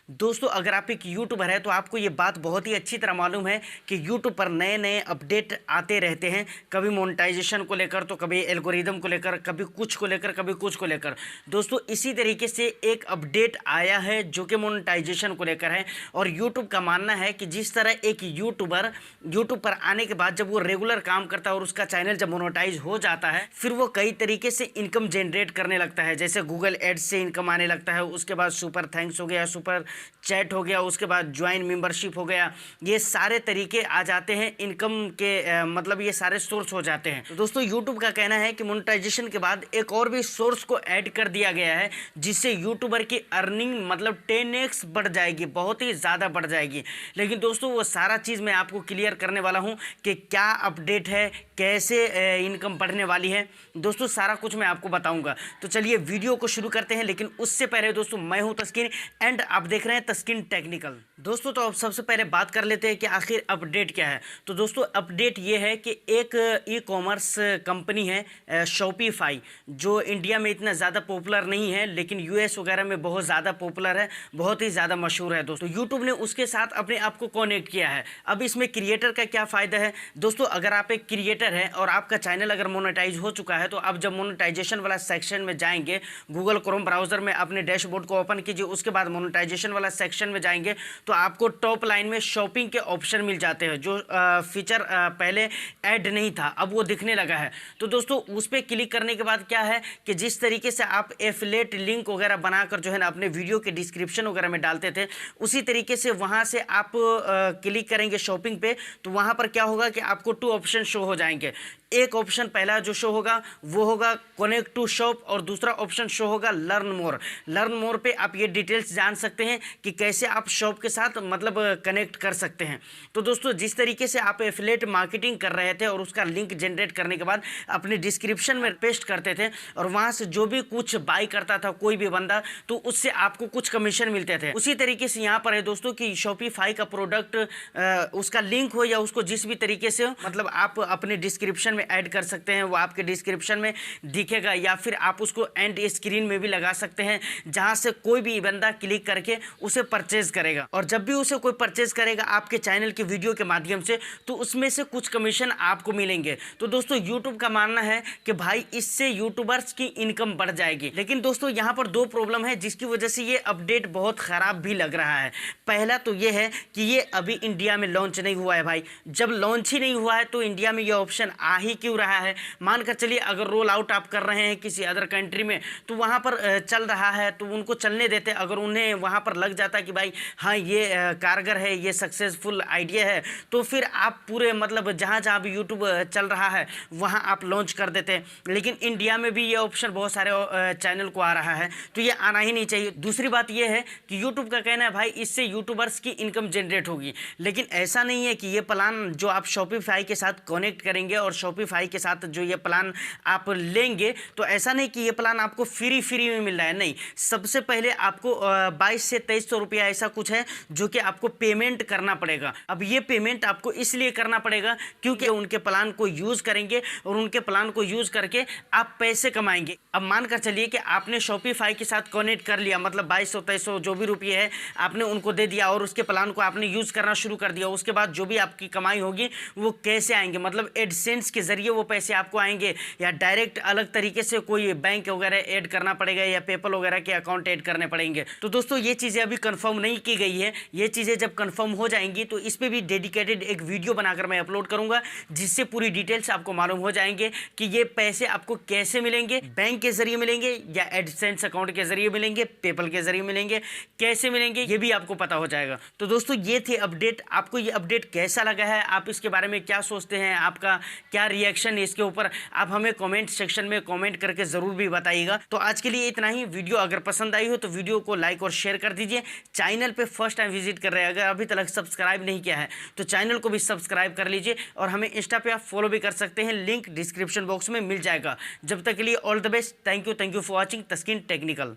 दोस्तों अगर आप एक यूट्यूबर है तो आपको ये बात बहुत ही अच्छी तरह मालूम है कि यूट्यूब पर नए नए अपडेट आते रहते हैं। कभी मोनेटाइजेशन को लेकर तो कभी एल्गोरिदम को लेकर, कभी कुछ को लेकर, कभी कुछ को लेकर। दोस्तों इसी तरीके से एक अपडेट आया है जो कि मोनेटाइजेशन को लेकर है। और यूट्यूब का मानना है कि जिस तरह एक यूट्यूबर यूट्यूब पर आने के बाद जब वो रेगुलर काम करता है और उसका चैनल जब मोनेटाइज हो जाता है, फिर वो कई तरीके से इनकम जनरेट करने लगता है। जैसे गूगल एड्स से इनकम आने लगता है, उसके बाद सुपर थैंक्स हो गया, सुपर चैट हो गया, उसके बाद ज्वाइन मेंबरशिप हो गया। ये सारे तरीके आ जाते हैं इनकम के, मतलब ये सारे सोर्स हो जाते हैं। तो दोस्तों यूट्यूब का कहना है कि मोनेटाइजेशन के बाद एक और भी सोर्स को ऐड कर दिया गया है, जिससे यूट्यूबर की अर्निंग मतलब 10x बढ़ जाएगी, बहुत ही ज़्यादा बढ़ जाएगी। लेकिन दोस्तों वो सारा चीज़ मैं आपको क्लियर करने वाला हूँ कि क्या अपडेट है, कैसे इनकम बढ़ने वाली है। दोस्तों सारा कुछ मैं आपको बताऊंगा। तो चलिए वीडियो को शुरू करते हैं। लेकिन उससे पहले दोस्तों मैं हूं तस्कीन एंड आप देख रहे हैं तस्कीन टेक्निकल। दोस्तों तो अब सबसे पहले बात कर लेते हैं कि आखिर अपडेट क्या है। तो दोस्तों अपडेट ये है कि एक ई कॉमर्स कंपनी है शॉपिफाई, जो इंडिया में इतना ज़्यादा पॉपुलर नहीं है लेकिन यूएस वगैरह में बहुत ज़्यादा पॉपुलर है, बहुत ही ज़्यादा मशहूर है। दोस्तों यूट्यूब ने उसके साथ अपने आप को कनेक्ट किया है। अब इसमें क्रिएटर का क्या फ़ायदा है दोस्तों, अगर आप एक क्रिएटर है और आपका चैनल अगर मोनेटाइज हो चुका है, तो आप जब मोनेटाइजेशन वाला सेक्शन में जाएंगे, गूगल क्रोम ब्राउज़र में अपने डैशबोर्ड को ओपन कीजिए, उसके बाद मोनेटाइजेशन वाला सेक्शन में जाएंगे तो आपको टॉप लाइन में शॉपिंग के ऑप्शन मिल जाते हैं, जो फीचर पहले ऐड नहीं था, अब वो दिखने लगा है। तो दोस्तों उस पर क्लिक करने के बाद क्या है कि जिस तरीके से आप एफिलिएट लिंक वगैरह बनाकर जो है ना अपने वीडियो के डिस्क्रिप्शन वगैरह में डालते थे, उसी तरीके से वहाँ से आप क्लिक करेंगे शॉपिंग पे, तो वहाँ पर क्या होगा कि आपको 2 ऑप्शन शो हो जाएंगे। एक ऑप्शन पहला जो शो होगा वो होगा कनेक्ट टू शॉप, और दूसरा ऑप्शन शो होगा लर्न मोर। लर्न मोर पे आप ये डिटेल्स जान सकते हैं कि कैसे आप शॉप के साथ मतलब कनेक्ट कर सकते हैं। तो दोस्तों जिस तरीके से आप एफिलिएट मार्केटिंग कर रहे थे और उसका लिंक जनरेट करने के बाद अपने डिस्क्रिप्शन में पेस्ट करते थे, और वहाँ से जो भी कुछ बाई करता था कोई भी बंदा, तो उससे आपको कुछ कमीशन मिलते थे। उसी तरीके से यहाँ पर है दोस्तों कि शॉपिफाई का प्रोडक्ट उसका लिंक हो या उसको जिस भी तरीके से मतलब आप अपने डिस्क्रिप्शन में ऐड कर सकते हैं, वो आपके डिस्क्रिप्शन में दिखेगा, या फिर आप उसको एंड स्क्रीन में भी लगा सकते हैं, जहां से कोई भी बंदा क्लिक करके उसे परचेज करेगा। और जब भी उसे कोई परचेज करेगा आपके चैनल की वीडियो के माध्यम से, तो उसमें से कुछ कमीशन आपको मिलेंगे। तो दोस्तों यूट्यूब का मानना है कि भाई इससे यूट्यूबर्स की इनकम बढ़ जाएगी। लेकिन दोस्तों यहाँ पर 2 प्रॉब्लम है जिसकी वजह से ये अपडेट बहुत खराब भी लग रहा है। पहला तो ये है कि ये अभी इंडिया में लॉन्च नहीं हुआ है भाई। जब लॉन्च ही नहीं हुआ है तो इंडिया में ये ऑप्शन आ ही क्यों रहा है। मानकर चलिए अगर रोल आउट आप कर रहे हैं किसी अदर कंट्री में, तो वहाँ पर चल रहा है तो उनको चलने देते। अगर उन्हें वहाँ पर लग जाता कि भाई हाँ ये कारगर है, ये सक्सेसफुल आइडिया है, तो फिर आप पूरे मतलब जहाँ जहाँ भी यूट्यूब चल रहा है वहाँ आप लॉन्च कर देते। लेकिन इंडिया में भी ये ऑप्शन बहुत सारे चैनल को आ रहा है, तो ये आना ही नहीं चाहिए। दूसरी बात ये है कि यूट्यूब का कहना है भाई इससे यूट्यूबर्स की इनकम जनरेट होगी, लेकिन ऐसा नहीं है कि ये प्लान जो आप शॉपिफाई के साथ कनेक्ट करेंगे और शॉपिफाई के साथ जो ये प्लान आप लेंगे, तो ऐसा नहीं कि ये प्लान आपको फ्री में मिल रहा है। नहीं, सबसे पहले आपको 22 से 2300 रुपया ऐसा कुछ है जो कि आपको पेमेंट करना पड़ेगा। अब ये पेमेंट आपको इसलिए करना पड़ेगा क्योंकि उनके प्लान को यूज़ करेंगे और उनके प्लान को यूज़ करके आप पैसे कमाएंगे। अब मानकर चलिए कि आपने शॉपिफाई के साथ कनेक्ट कर लिया, मतलब 2200-2300 जो भी रुपये है आपने उनको दे दिया और उसके प्लान को आपने यूज़ करना शुरू कर दिया। उसके बाद जो भी आपकी कमाई होगी वो कैसे आएंगे, मतलब एडसेंस के जरिए वो पैसे आपको आएंगे, या डायरेक्ट अलग तरीके से कोई बैंक वगैरह ऐड करना पड़ेगा, या पेपल वगैरह के अकाउंट ऐड करने पड़ेंगे। तो दोस्तों ये चीज़ें अभी कंफर्म नहीं की गई है। ये चीज़ें जब कंफर्म हो जाएंगी तो इस पर भी डेडिकेटेड एक वीडियो बनाकर मैं अपलोड करूंगा, जिससे पूरी डिटेल्स आपको मालूम हो जाएंगे कि ये पैसे आपको कैसे मिलेंगे, बैंक के जरिए मिलेंगे या एडसेंस अकाउंट के जरिए मिलेंगे, पेपल के जरिए मिलेंगे, कैसे मिलेंगे ये भी आपको पता हो जाएगा। तो दोस्तों ये थे अपडेट। आपको ये अपडेट कैसा लगा है, आप इसके बारे में क्या सोचते हैं, आपका क्या रिएक्शन है इसके ऊपर, आप हमें कमेंट सेक्शन में कमेंट करके ज़रूर भी बताइएगा। तो आज के लिए इतना ही। वीडियो अगर पसंद आई हो तो वीडियो को लाइक और शेयर कर दीजिए। चैनल पे फर्स्ट टाइम विजिट कर रहे हैं, अगर अभी तक सब्सक्राइब नहीं किया है तो चैनल को भी सब्सक्राइब कर लीजिए, और हमें इंस्टा पे आप फॉलो भी कर सकते हैं, लिंक डिस्क्रिप्शन बॉक्स में मिल जाएगा। जब तक के लिए all the best, thank you for watching Taskeen technical.